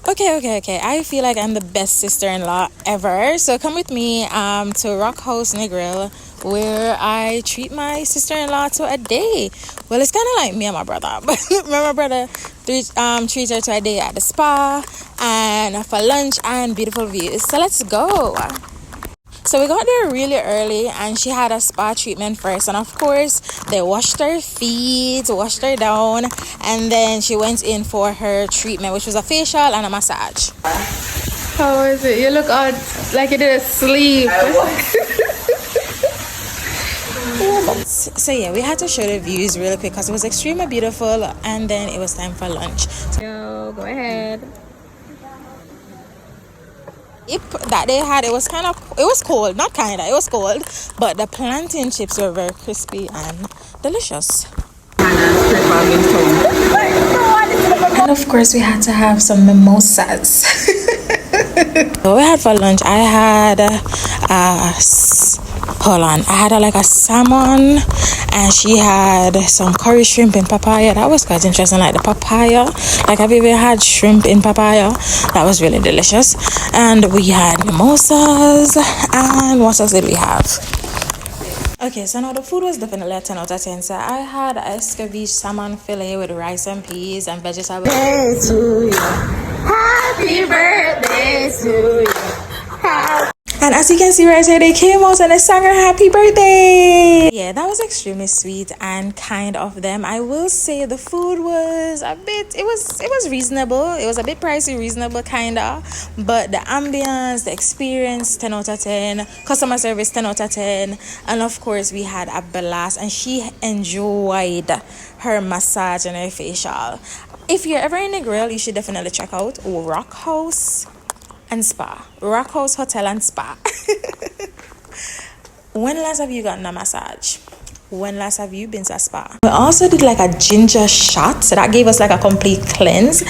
Okay. I feel like I'm the best sister-in-law ever. So come with me to Rock House Negril, where I treat my sister-in-law to a day. Well, it's kind of like me and my brother, but my brother treats her to a day at the spa and for lunch and beautiful views. So let's go. So we got there really early and she had a spa treatment first, and of course they washed her feet, washed her down, and then she went in for her treatment, which was a facial and a massage. How is it? You look odd, like you didn't sleep. So yeah, we had to show the views really quick because it was extremely beautiful, and then it was time for lunch. So go ahead. That they had, it was cold, it was cold, but the plantain chips were very crispy and delicious. And of course we had to have some mimosas. So we had for lunch, I had like a salmon, and she had some curry shrimp in papaya. That was quite interesting, like the papaya, like I've even had shrimp in papaya. That was really delicious. And we had mimosas, and what else did we have? Okay, so now the food was definitely a 10 out of 10. So I had escabeche salmon fillet with rice and peas and vegetables. Birthday to you. Happy birthday to you. And as you can see right here, they came out and they sang her happy birthday. Yeah, that was extremely sweet and kind of them. I will say the food was it was reasonable. It was a bit pricey, reasonable kinda. But the ambience, the experience, 10 out of 10. Customer service, 10 out of 10. And of course, we had a blast, and she enjoyed her massage and her facial. If you're ever in Negril, you should definitely check out Rock House and Spa. Rock House Hotel and Spa. When last have you gotten a massage? When last have you been to a spa? We also did like a ginger shot, so that gave us like a complete cleanse.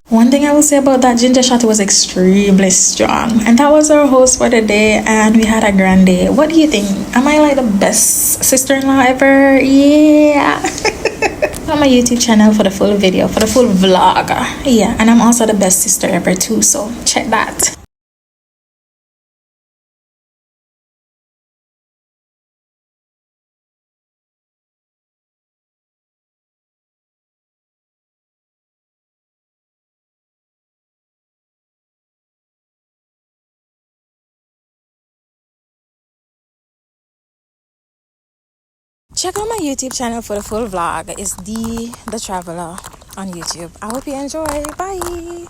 One thing I will say about that ginger shot, was extremely strong. And that was our host for the day, and we had a grand day. What do you think? Am I like the best sister-in-law ever? Yeah. On my YouTube channel for the full video, for the full vlog. Yeah, and I'm also the best sister ever too, so check that. Check out my YouTube channel for the full vlog. It's the Traveler on YouTube. I hope you enjoy. Bye.